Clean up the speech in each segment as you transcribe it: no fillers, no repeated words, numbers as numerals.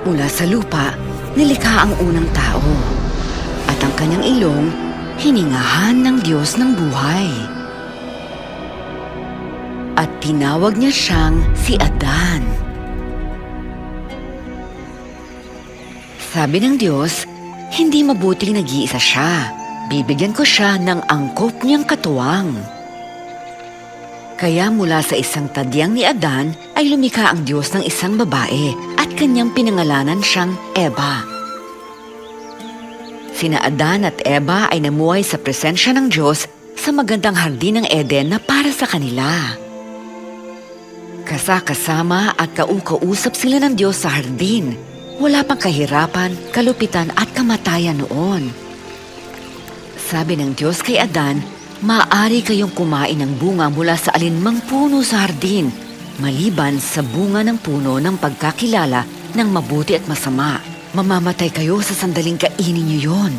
Mula sa lupa, nilikha ang unang tao. At ang kanyang ilong, hiningahan ng Diyos ng buhay. At tinawag niya siyang si Adan. Sabi ng Diyos, hindi mabuting nag-iisa siya. Bibigyan ko siya ng angkop niyang katuwang. Kaya mula sa isang tadyang ni Adan ay lumikha ang Diyos ng isang babae at kanyang pinangalanan siyang Eva. Sina Adan at Eva ay namuhay sa presensya ng Diyos sa magandang hardin ng Eden na para sa kanila. Kasama at kaukausap sila ng Diyos sa hardin. Wala pang kahirapan, kalupitan at kamatayan noon. Sabi ng Diyos kay Adan, maaari kayong kumain ng bunga mula sa alinmang puno sa hardin, maliban sa bunga ng puno ng pagkakilala ng mabuti at masama. Mamamatay kayo sa sandaling kainin niyo yon.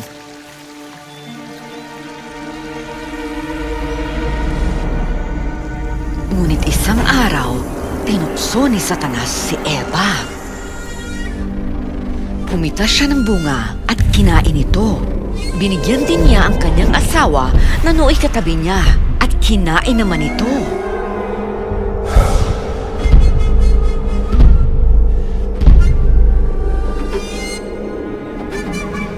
Ngunit isang araw, tinukso ni Satanas si Eva. Pumitas siya ng bunga at kinain ito. Binigyan din niya ang kanyang asawa na nooy katabi niya at kinain naman ito.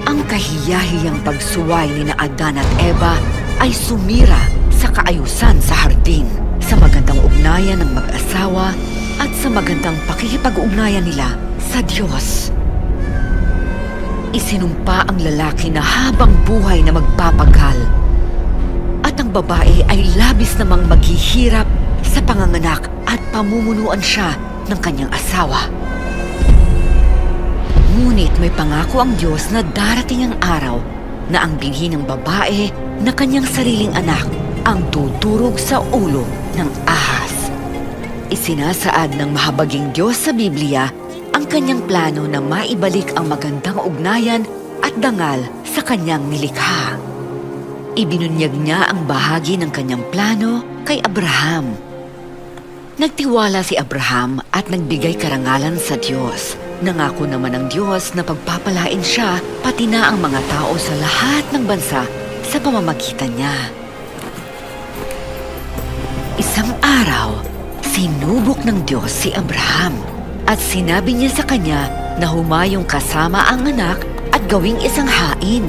Ang kahiyahiyang pagsuway ni Adan at Eva ay sumira sa kaayusan sa hardin, sa magandang ugnayan ng mag-asawa at sa magandang pakikipag-ugnayan nila sa Diyos. Isinumpa ang lalaki na habang buhay na magpapagal at ang babae ay labis namang maghihirap sa panganganak at pamumunuan siya ng kanyang asawa. Ngunit may pangako ang Diyos na darating ang araw na ang binhi ng babae na kanyang sariling anak ang tuturog sa ulo ng ahas. Isinasaad ng mahabaging Diyos sa Biblia ang kanyang plano na maibalik ang magandang ugnayan at dangal sa kanyang nilikha. Ibinunyag niya ang bahagi ng kanyang plano kay Abraham. Nagtiwala si Abraham at nagbigay karangalan sa Diyos. Nangako naman ng Diyos na pagpapalain siya pati na ang mga tao sa lahat ng bansa sa pamamagitan niya. Isang araw, sinubok ng Diyos si Abraham. At sinabi niya sa kanya na humayong kasama ang anak at gawing isang hain.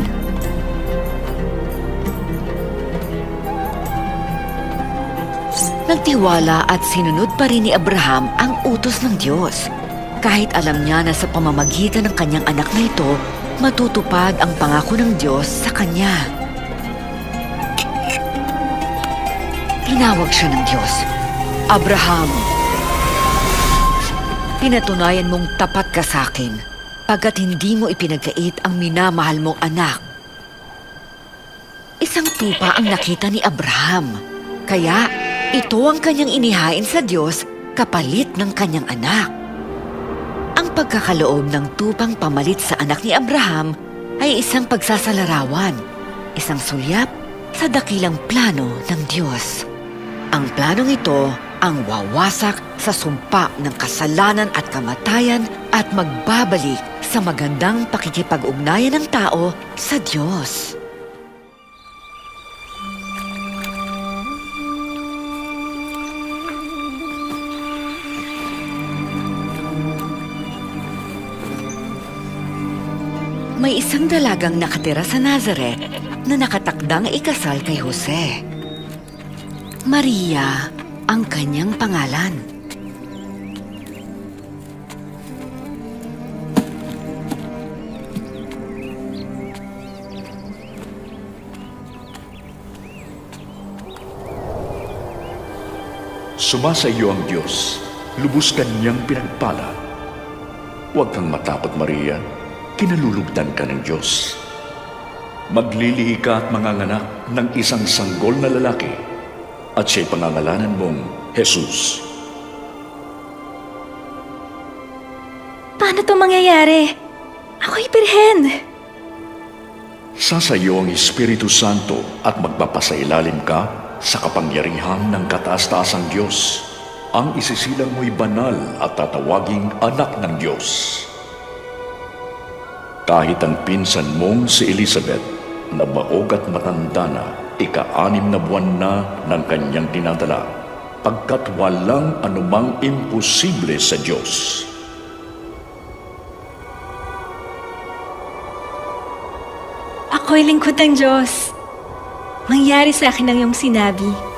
Nagtiwala at sinunod pa rin ni Abraham ang utos ng Diyos. Kahit alam niya na sa pamamagitan ng kanyang anak na ito, matutupad ang pangako ng Diyos sa kanya. Tinawag siya ng Diyos, Abraham! Pinatunayan mong tapat ka sa akin, pagkat hindi mo ipinagkait ang minamahal mong anak. Isang tupa ang nakita ni Abraham, kaya ito ang kanyang inihain sa Diyos kapalit ng kanyang anak. Ang pagkakaloob ng tupang pamalit sa anak ni Abraham ay isang pagsasalarawan, isang sulyap sa dakilang plano ng Diyos. Ang planong ito ang wawasak sa sumpa ng kasalanan at kamatayan at magbabalik sa magandang pakikipag-ugnayan ng tao sa Diyos. May isang dalagang nakatira sa Nazaret na nakatakdang ikasal kay Jose. Maria ang kanyang pangalan. Sumasa iyo ang Diyos, lubos ka niyang pinagpala. Huwag kang matakot, Maria, kinalulugdan ka ng Diyos. Maglilihi ka at manganganak ng isang sanggol na lalaki, at siya'y pangangalanan mong Jesus. Paano ito mangyayari? Ako'y birhen. Sasayo ang Espiritu Santo at magpapasailalim ka sa kapangyarihan ng kataas-taasang Diyos. Ang isisilang mo'y banal at tatawaging anak ng Diyos. Kahit ang pinsan mong si Elizabeth, na baog at matanda na, ika-6 na buwan na ng kanyang dinadala, pagkat walang anumang imposible sa Diyos. Ako'y lingkod ng Diyos. Mangyari sa akin ang iyong sinabi.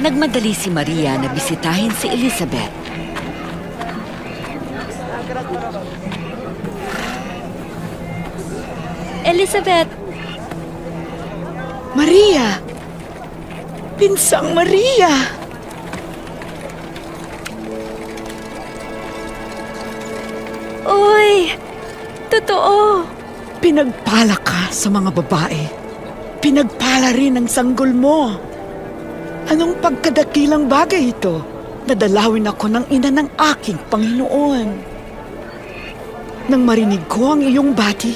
Nagmadali si Maria na bisitahin si Elizabeth. Elizabeth! Maria! Pinsang Maria! Uy! Totoo! Pinagpala ka sa mga babae. Pinagpala rin ang sanggol mo. Anong pagkadakilang bagay ito? Nadalawin ako ng ina ng aking Panginoon. Nang marinig ko ang iyong bati,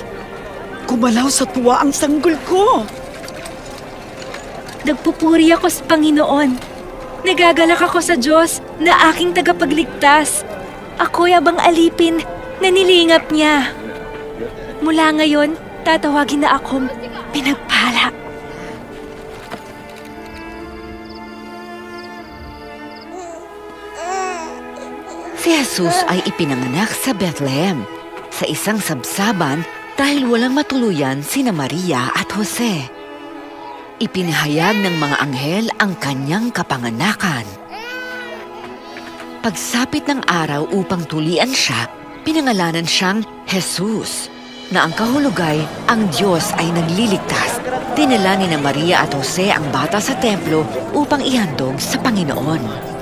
kumalaw sa tuwa ang sanggol ko. Nagpupuri ako sa Panginoon. Nagagalak ako sa Diyos na aking tagapagligtas. Ako'y abang alipin na nilingap niya. Mula ngayon, tatawagin na akong pinagpala. Si Jesus ay ipinanganak sa Bethlehem, sa isang sabsaban dahil walang matuluyan sina Maria at Jose. Ipinahayag ng mga anghel ang kanyang kapanganakan. Pagsapit ng araw upang tulian siya, pinangalanan siyang Jesus, na ang kahulugay, ang Diyos ay nagliligtas. Dinala ni na Maria at Jose ang bata sa templo upang ihandog sa Panginoon.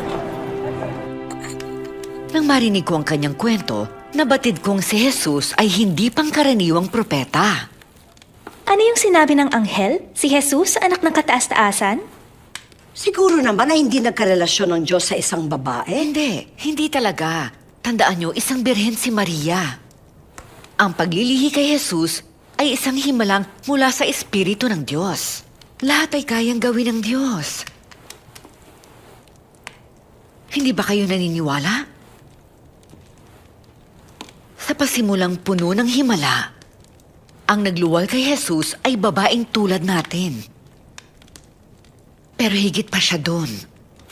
Nang marinig ko ang kanyang kwento, nabatid kong si Jesus ay hindi pangkaraniwang propeta. Ano yung sinabi ng anghel? Si Jesus, anak ng kataas-taasan? Siguro naman na hindi nagkarelasyon ng Diyos sa isang babae. Hindi talaga. Tandaan niyo, isang birhen si Maria. Ang paglilihi kay Jesus ay isang himalang mula sa Espiritu ng Diyos. Lahat ay kayang gawin ng Diyos. Hindi ba kayo naniniwala? Sa pasimulang puno ng himala, ang nagluwal kay Jesus ay babaeng tulad natin. Pero higit pa siya doon.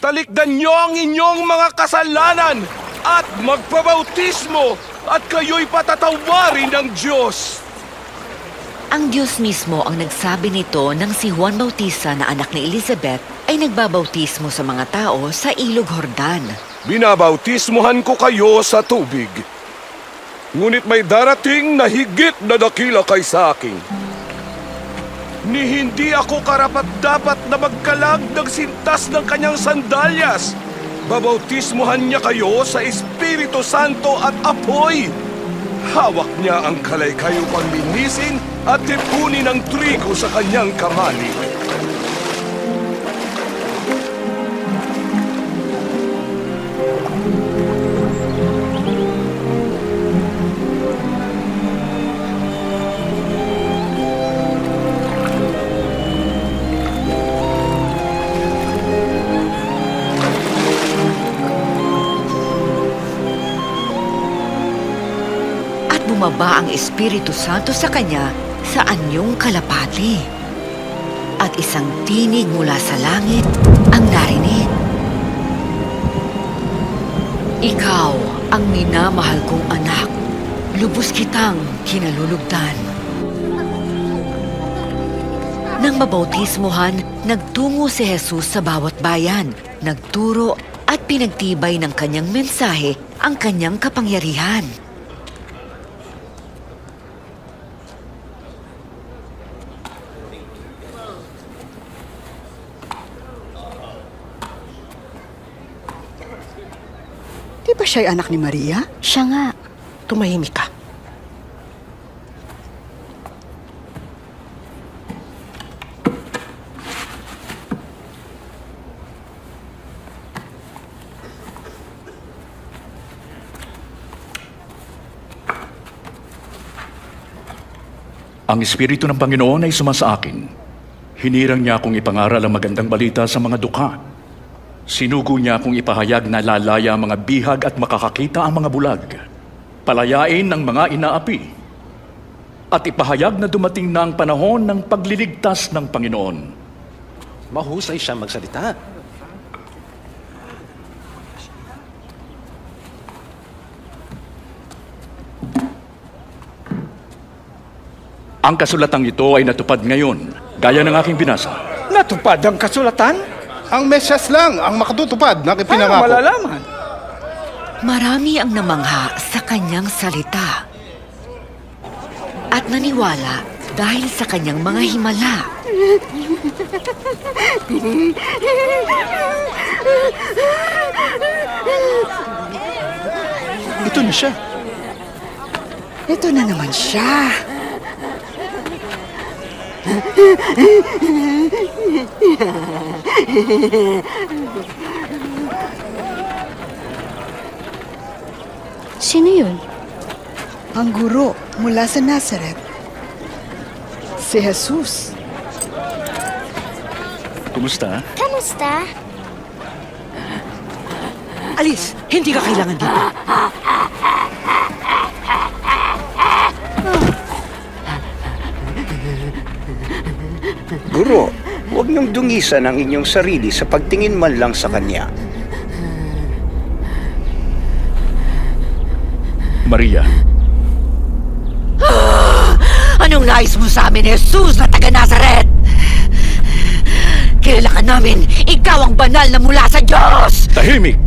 Talikdan niyo ang inyong mga kasalanan at magpabautismo at kayo'y patatawarin ng Diyos. Ang Diyos mismo ang nagsabi nito nang si Juan Bautista na anak ni Elizabeth ay nagbabautismo sa mga tao sa Ilog Jordan. Binabautismohan ko kayo sa tubig. Ngunit may darating na higit na dakila kaysa akin. Ni hindi ako karapat-dapat na magkalag ng sintas ng kanyang sandalyas. Babautismohan niya kayo sa Espiritu Santo at apoy. Hawak niya ang kalay-kayo pang linisin at tipunin ng trigo sa kanyang kamali. Bumaba ang Espiritu Santo sa kanya sa anyong kalapati. At isang tinig mula sa langit ang narinig. Ikaw ang minamahal kong anak. Lubos kitang kinalulugdan. Nang mabautismuhan, nagtungo si Jesus sa bawat bayan, nagturo at pinagtibay ng kanyang mensahe ang kanyang kapangyarihan. Di ba siya'y anak ni Maria? Siya nga. Tumahimik ka. Ang Espiritu ng Panginoon ay sumasa akin. Hinirang niya akong ipangaral ang magandang balita sa mga dukha. Sinugo niya akong ipahayag na lalaya ang mga bihag at makakakita ang mga bulag. Palayain ang mga inaapi. At ipahayag na dumating na ang panahon ng pagliligtas ng Panginoon. Mahusay siya magsalita. Ang kasulatang ito ay natupad ngayon, gaya ng aking binasa. Natupad ang kasulatan? Ang Mesyas lang ang makatutupad ng Paano ipinangako. malalaman? Marami ang namangha sa kanyang salita. At naniwala dahil sa kanyang mga himala. Ito na siya. Ito na naman siya. Sino yun? Ang guro mula sa Nazareth. Si Jesus. Kumusta? Kamusta? Alis, hindi ka kailangan dito. Guro, huwag niyong dungisan ang inyong sarili sa pagtingin man lang sa kanya. Maria, Anong nais mo sa amin, Jesus na taga Nazaret? Kilala ka namin, ikaw ang banal na mula sa Diyos! tahimik!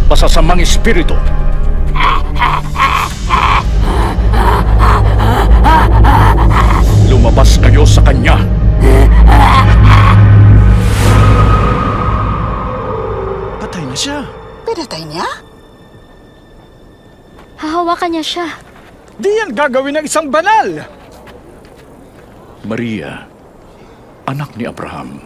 Masasamang espiritu. Lumabas kayo sa kanya. Patay na siya. Pinatay niya? Hahawakan niya siya. Di yan gagawin ng isang banal. Maria, anak ni Abraham.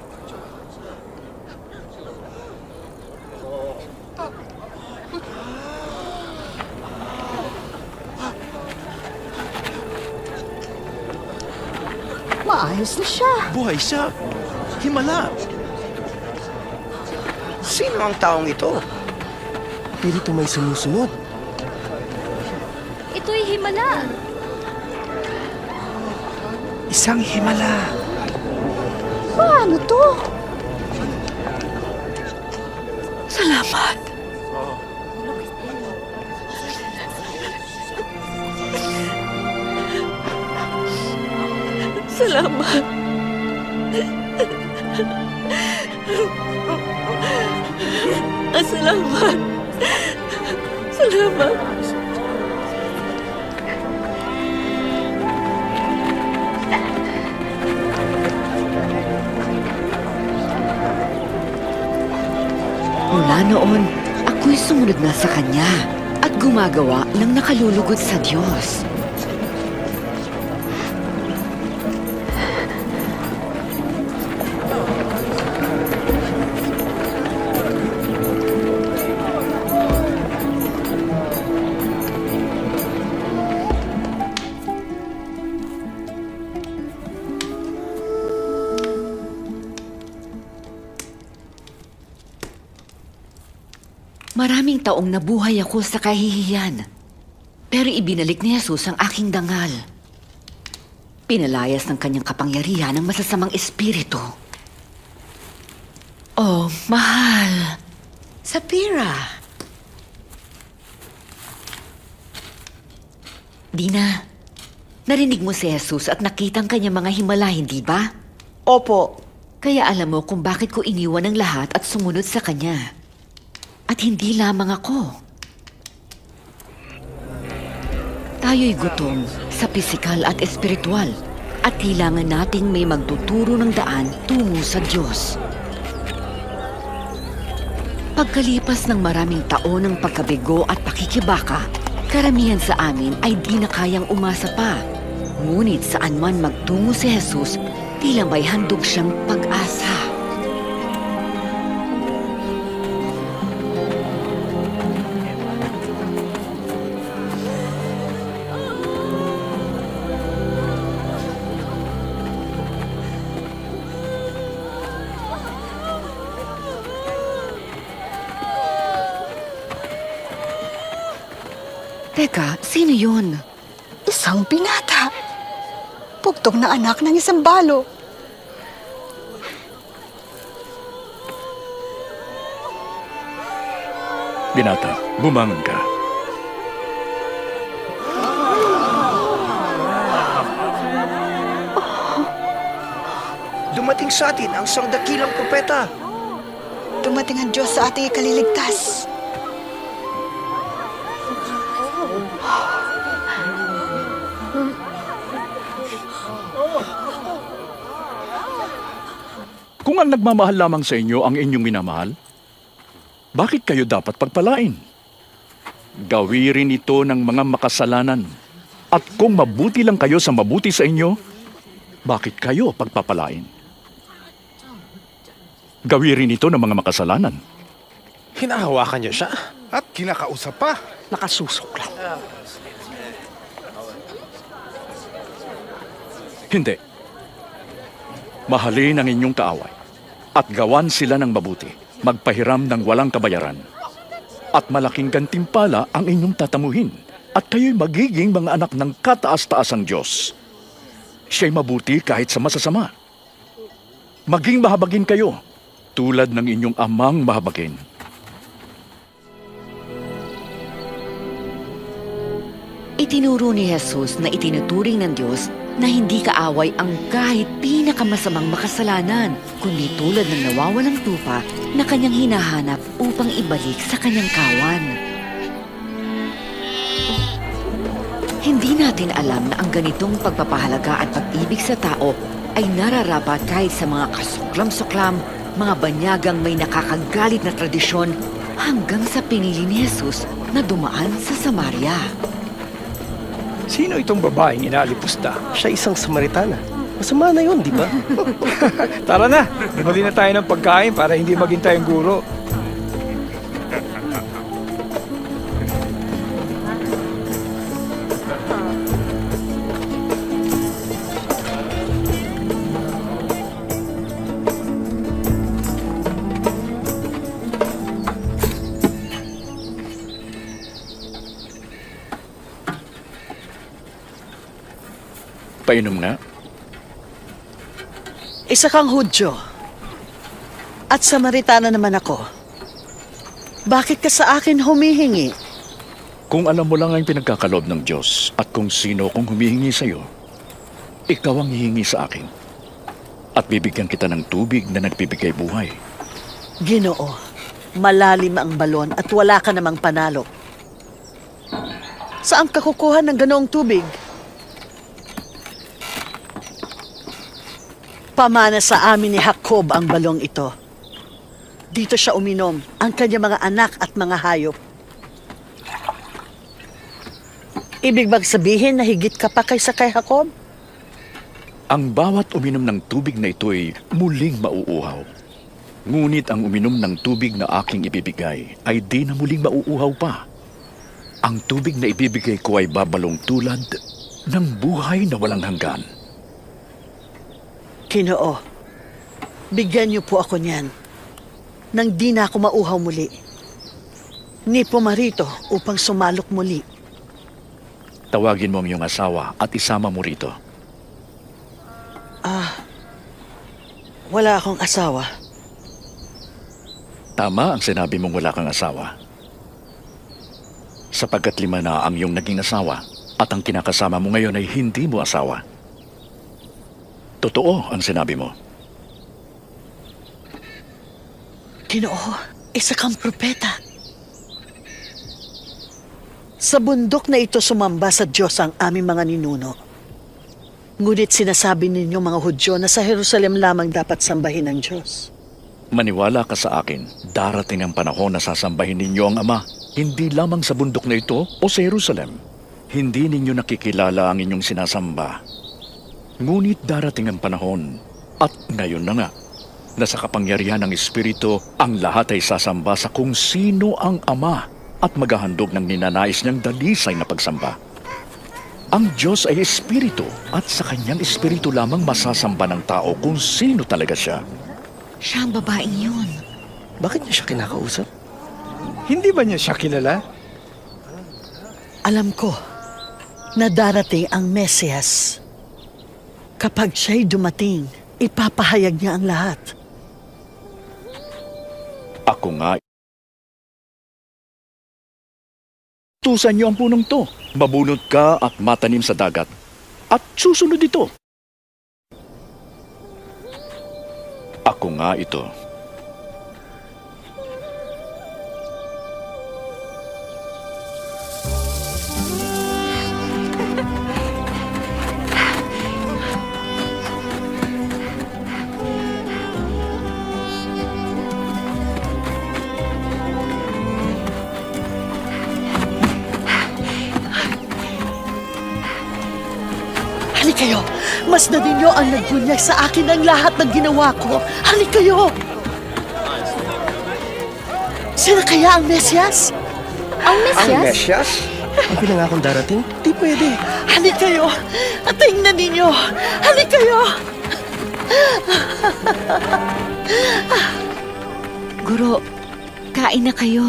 Maayos na siya. Buhay siya. Himala. Sino ang taong ito? Pirito may sumusunod. Ito'y himala. Isang himala. Paano to? Salamat! Salamat! Salamat! Salamat! Mula noon, ako'y sumunod na sa kanya at gumagawa ng nakalulugod sa Diyos. Maraming taong nabuhay ako sa kahihiyan. Pero ibinalik ni Jesus ang aking dangal. Pinalayas ng kanyang kapangyarihan ng masasamang espiritu. Oh, mahal. Sapira, Dina, narinig mo si Jesus at nakita ang kanyang mga himala, hindi ba? opo. Kaya alam mo kung bakit ko iniwan ang lahat at sumunod sa kanya. At hindi lamang ako. Tayo'y gutom sa pisikal at espiritual at kailangan nating may magtuturo ng daan tungo sa Diyos. Pagkalipas ng maraming taon ng pagkabigo at pakikibaka, karamihan sa amin ay di na kayang umasa pa. Ngunit saan man magtungo si Jesus, tila may handog siyang pag-asa. Teka, sino yun? Isang binata. Pugtong na anak ng isang balo. Binata, bumangon ka. Dumating sa atin ang isang dakilang propeta. Dumating ang Diyos sa ating ikaliligtas. Kung ang nagmamahal lamang sa inyo ang inyong minamahal, bakit kayo dapat pagpalain? Gawirin ito ng mga makasalanan. At kung mabuti lang kayo sa mabuti sa inyo, bakit kayo pagpapalain? Gawirin ito ng mga makasalanan. Hinahawakan niyo siya. At kinakausap pa. Nakasusok lang. Hindi. Mahalin ang inyong kaaway at gawan sila ng mabuti, magpahiram ng walang kabayaran. At malaking gantimpala ang inyong tatamuhin at kayo'y magiging mga anak ng kataas-taasang Diyos. Siya'y mabuti kahit sa masasama. Maging mahabagin kayo tulad ng inyong amang mahabagin. Itinuro ni Jesus na itinuturing ng Diyos na hindi kaaway ang kahit pinakamasamang makasalanan, kundi tulad ng nawawalang tupa na kanyang hinahanap upang ibalik sa kanyang kawan. Hindi natin alam na ang ganitong pagpapahalaga at pag-ibig sa tao ay nararapat kahit sa mga kasuklam-suklam, mga banyagang may nakakagalit na tradisyon hanggang sa pinili ni Jesus na dumaan sa Samaria. Sino itong babaeng inalipusta? Siya isang Samaritana. Masama na yun, di ba? Tara na, bumili na tayo ng pagkain para hindi maging tayong guro. Painom na. Isa kang Hudyo. At Samaritana naman ako. Bakit ka sa akin humihingi? Kung alam mo lang ang pinagkakalob ng Diyos at kung sino kung humihingi sa iyo, ikaw ang hihingi sa akin. At bibigyan kita ng tubig na nagbibigay buhay. Ginoo, malalim ang balon at wala ka namang panalo. Saan ka kukuha ng ganoong tubig? Pamana sa amin ni Jacob ang balong ito. Dito siya uminom, ang kanyang mga anak at mga hayop. Ibig bang sabihin na higit ka pa kaysa kay Jacob? Ang bawat uminom ng tubig na ito ay muling mauuhaw. Ngunit ang uminom ng tubig na aking ibibigay ay di na muling mauuhaw pa. Ang tubig na ibibigay ko ay babalong tulad ng buhay na walang hanggan. Ginoo, bigyan niyo po ako niyan nang di na ako mauhaw muli. Ni pumarito upang sumalok muli. Tawagin mo ang iyong asawa at isama mo rito. Wala akong asawa. Tama ang sinabi mong wala kang asawa. Sapagkat 5 na ang iyong naging asawa at ang kinakasama mo ngayon ay hindi mo asawa. Totoo ang sinabi mo. Ginoo, isa kang propeta. Sa bundok na ito sumamba sa Diyos ang aming mga ninuno. Ngunit sinasabi ninyo mga Hudyo na sa Jerusalem lamang dapat sambahin ang Diyos. Maniwala ka sa akin, darating ang panahon na sasambahin ninyo ang Ama, hindi lamang sa bundok na ito o sa Jerusalem. Hindi ninyo nakikilala ang inyong sinasamba. Ngunit darating ang panahon, at ngayon na nga, na sa kapangyarihan ng Espiritu, ang lahat ay sasamba sa kung sino ang Ama at maghahandog ng ninanais niyang dalisay na pagsamba. Ang Diyos ay Espiritu at sa kanyang Espiritu lamang masasamba ng tao kung sino talaga siya. Siya ang babaeng yun. Bakit niya siya kinakausap? Hindi ba niya siya kilala? Alam ko na darating ang Mesiyas. Kapag siya'y dumating, ipapahayag niya ang lahat. Ako nga. Tusan niyo ang punong to. Mabunot ka at matanim sa dagat. At susunod ito. Ako nga ito. Halik kayo! Masdan ninyo ang nagbunyag sa akin ang lahat ng ginawa ko. Halik kayo! Sino kaya ang Mesiyas? Ang Ang Mesyas? Ang pinangakong darating? Di pwede. Halik kayo! At tingnan ninyo! Halik kayo! Guro, kain na kayo.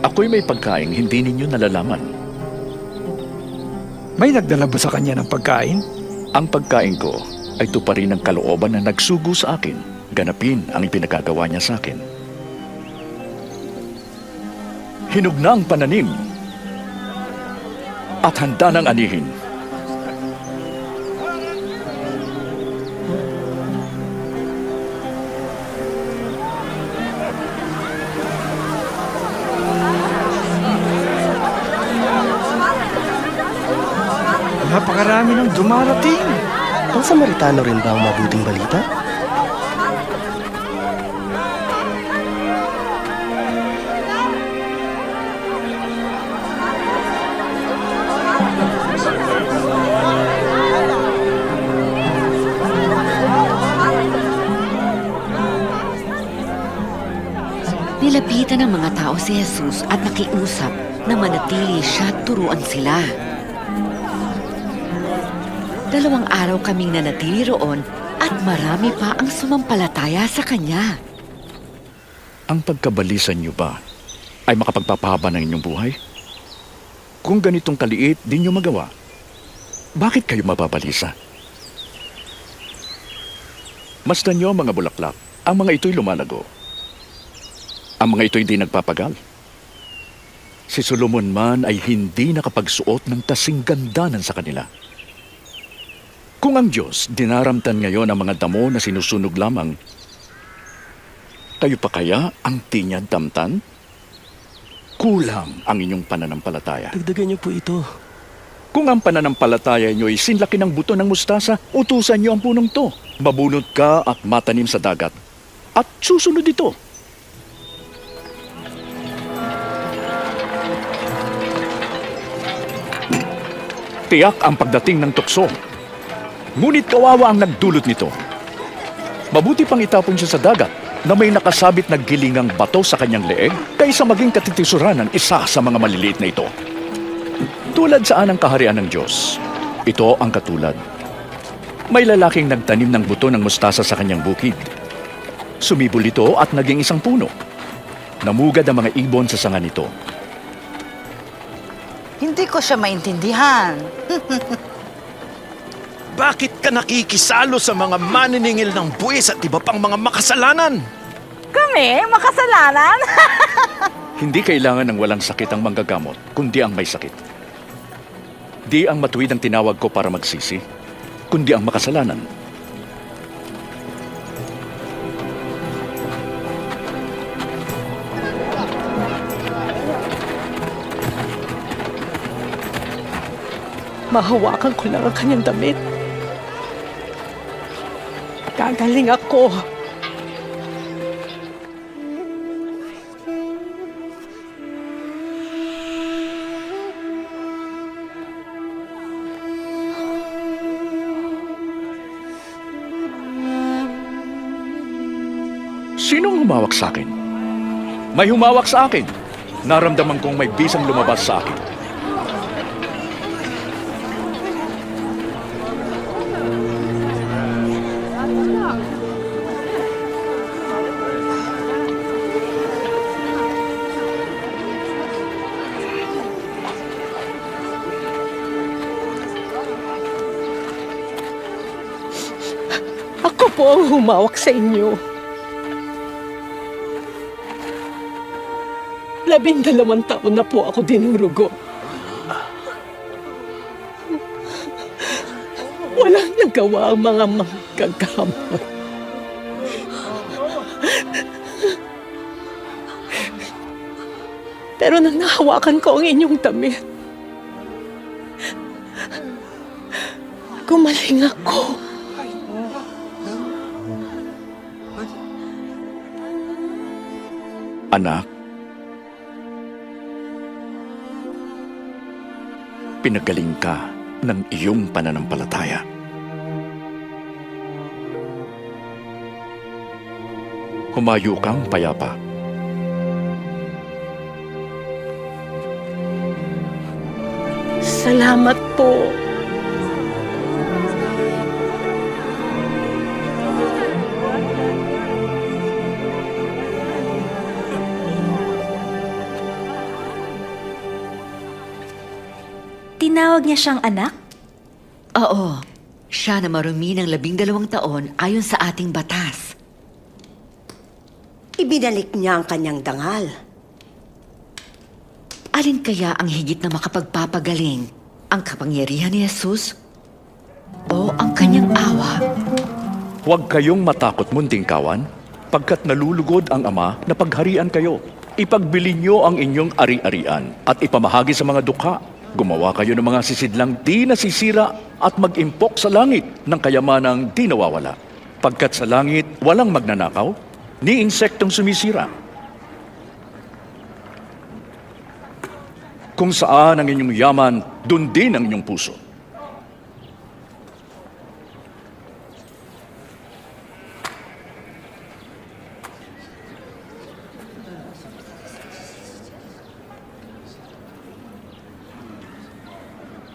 Ako'y may pagkain hindi ninyo nalalaman. May nagdala ba sa kanya ng pagkain? Ang pagkain ko ay tuparin ng kalooban na nagsugo sa akin. Ganapin ang ipinagagawa niya sa akin. Hinug na ang pananim at handa ng anihin. Napakarami ng dumarating. Ang Samaritano rin ba ang mabuting balita? Nilapitan ng mga tao si Jesus at nakiusap na manatili siya at turuan sila. 2 araw kaming nanatili roon at marami pa ang sumampalataya sa kanya. Ang pagkabalisan niyo ba ay makapagpapahaba ng inyong buhay? Kung ganitong kaliit di niyo magawa, bakit kayo mababalisa? Masdan niyo ang mga bulaklak. Ang mga ito'y lumalago. Ang mga ito'y di nagpapagal. Si Solomon man ay hindi nakapagsuot ng kasing gandanan sa kanila. Kung ang Diyos dinaramtan ngayon ang mga damo na sinusunog lamang, kayo pa kaya ang tinyad damtan? Kulang ang inyong pananampalataya. Dagdagan niyo po ito. Kung ang pananampalataya niyo ay sinlaki ng buto ng mustasa, utusan niyo ang punong to. Mabunot ka at matanim sa dagat. At susunod ito. Tiyak ang pagdating ng tukso. Ngunit kawawa ang nagdulot nito. Mabuti pang itapon siya sa dagat na may nakasabit na gilingang bato sa kanyang leeg kaysa maging katitisuran ng isa sa mga maliliit na ito. Tulad saan ang kaharian ng Diyos, ito ang katulad. May lalaking nagtanim ng buto ng mustasa sa kanyang bukid. Sumibol ito at naging isang puno. Namugad ang mga ibon sa sanga nito. Hindi ko siya maintindihan. Bakit ka nakikisalo sa mga maniningil ng buwis at iba pang mga makasalanan? Kami? Makasalanan? Hindi kailangan ng walang sakit ang manggagamot, kundi ang may sakit. Di ang matuwid ang tinawag ko para magsisi, kundi ang makasalanan. Mahawakan ko lang ang kanyang damit. Gagaling ako. Sinong humawak sa akin? May humawak sa akin. Naramdaman kong may bisang lumabas sa akin. po ang humawak sa inyo. 12 taon na po ako dinurugo. Walang nagawa ang mga magkakamot. Pero nang nahawakan ko ang inyong damit, gumaling ako. Anak, pinagaling ka ng iyong pananampalataya. Humayo kang payapa. Salamat po. Tinawag niya siyang anak? Oo, siya na marumi ng 12 taon ayon sa ating batas. Ibinalik niya ang kanyang dangal. Alin kaya ang higit na makapagpapagaling? Ang kapangyarihan ni Jesus o ang kanyang awa? Huwag kayong matakot, munting kawan, pagkat nalulugod ang Ama na pagharian kayo. Ipagbili niyo ang inyong ari-arian at ipamahagi sa mga dukha. Gumawa kayo ng mga sisidlang di nasisira at mag-impok sa langit ng kayamanang di nawawala. Pagkat sa langit walang magnanakaw, ni insektong sumisira. Kung saan ang inyong yaman, dun din ang inyong puso.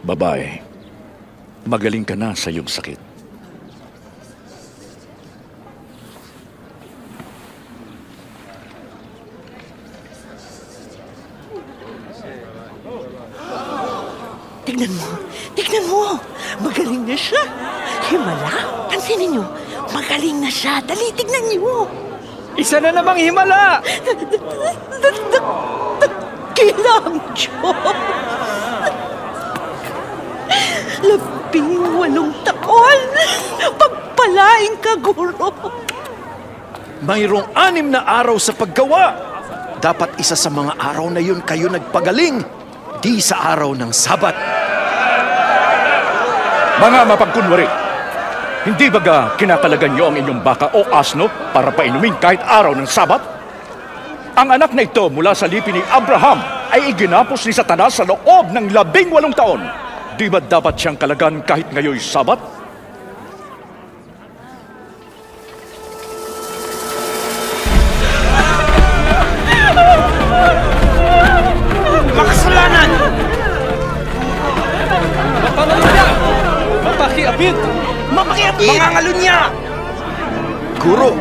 Babae, magaling ka na sa iyong sakit. Tignan mo, magaling na siya. Himala, pansinin niyo, magaling na siya. Dali, tignan niyo. Isa na namang himala! Dakilang Diyos! 18 taon! Pagpalaing ka, guro! Mayroong 6 na araw sa paggawa. Dapat isa sa mga araw na yun kayo nagpagaling, di sa araw ng Sabat. Mga mapagkunwari, hindi baga kinakalagan niyo ang inyong baka o asno para painumin kahit araw ng Sabat? Ang anak na ito mula sa lipi ni Abraham ay iginapos ni Satanas sa loob ng 18 taon. Di ba dapat siyang kalagan kahit ngayoy Sabat? Makasalanan! Mapangalunya! Mapakiapid! Mapakiapid! Mangangalunya! Guro,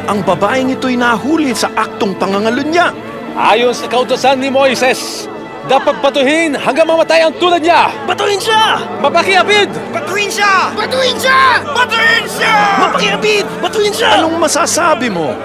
ang babaeng ito'y nahuli sa aktong pangangalunya. Ayon sa kautosan ni Moises, dapat batuhin hanggang mamatay ang tulad niya! Batuhin siya! Mapakiapid! Batuhin siya! Batuhin siya! Batuhin siya! Mapakiapid! Batuhin siya! Anong masasabi mo?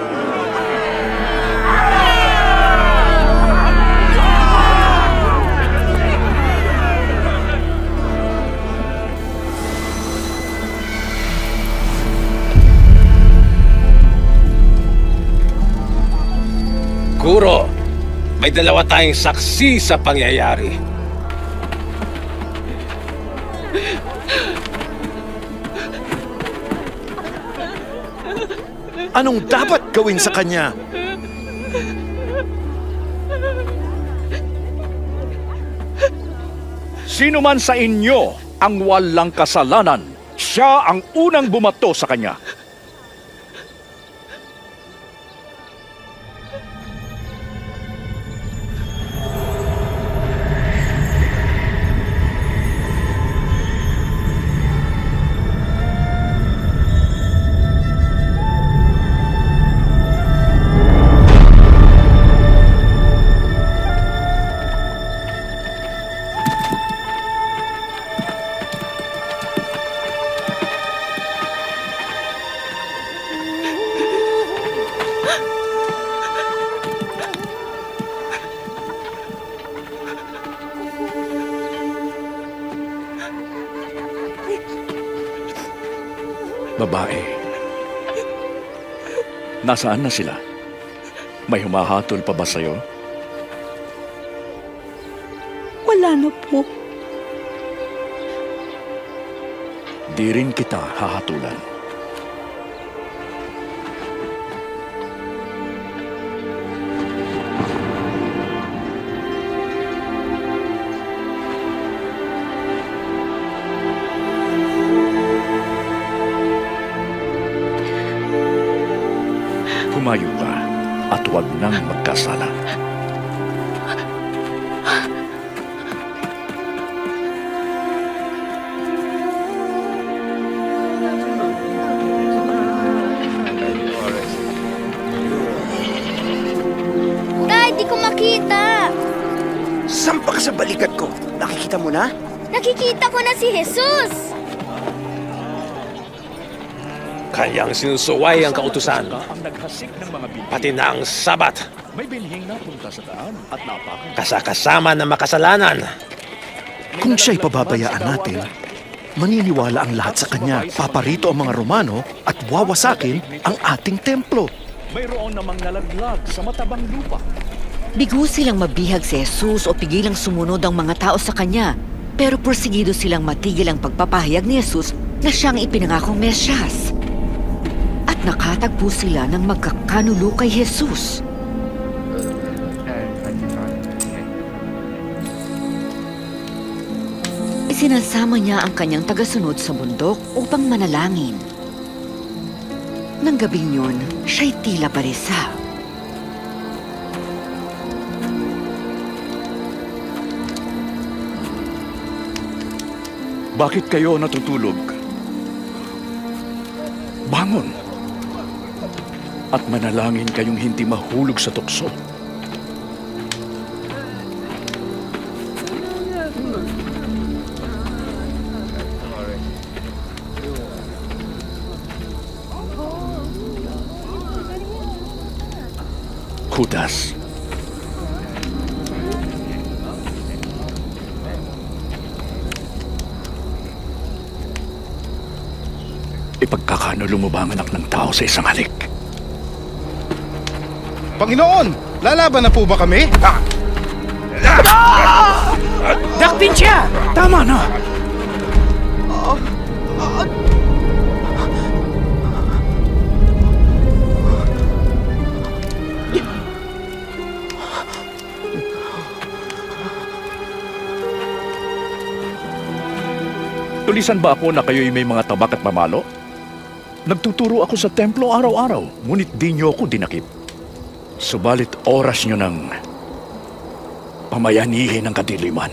Guro, may 2 tayong saksi sa pangyayari. Anong dapat gawin sa kanya? Sino man sa inyo ang walang kasalanan, siya ang unang bumato sa kanya. Babae. Nasaan na sila? May humahatol pa ba sa'yo? Wala na po. Di rin kita hahatulan. Humayo ka at huwag nang magkasala. Tay, di ko makita. Sampak sa balikat ko. Nakikita mo na? Nakikita ko na si Jesus. Kanyang sinusuway ang kautusan, pati na ang sabat. May binhing napunta sa daan at napakan. Kasakasama ng makasalanan. Kung siya'y pababayaan natin, maniniwala ang lahat sa kanya. Paparito ang mga Romano at wawasakin ang ating templo. Mayroon namang nalaglag sa matabang lupa. Bigo silang mabihag si Jesus o pigilang sumunod ang mga tao sa kanya. Pero porsigido silang matigil ang pagpapahayag ni Jesus na siyang ipinangakong Mesyas. At nakatagpo sila ng magkakanulo kay Jesus. Isinasama niya ang kanyang tagasunod sa bundok upang manalangin. Nang gabing yun, siya'y tila parisa. Bakit kayo natutulog? Bangon! At manalangin kayong hindi mahulog sa tukso. Judas. Ipagkakanulo mo ba ang anak ng tao sa isang halik? Panginoon, lalaban na po ba kami? Dakpin siya! Tama na! Tulisan ba ako na kayo'y may mga tabak at pamalo? Nagtuturo ako sa templo araw-araw, ngunit di niyo ako dinakip. Subalit oras niyo ng pamayanihin ang kadiliman.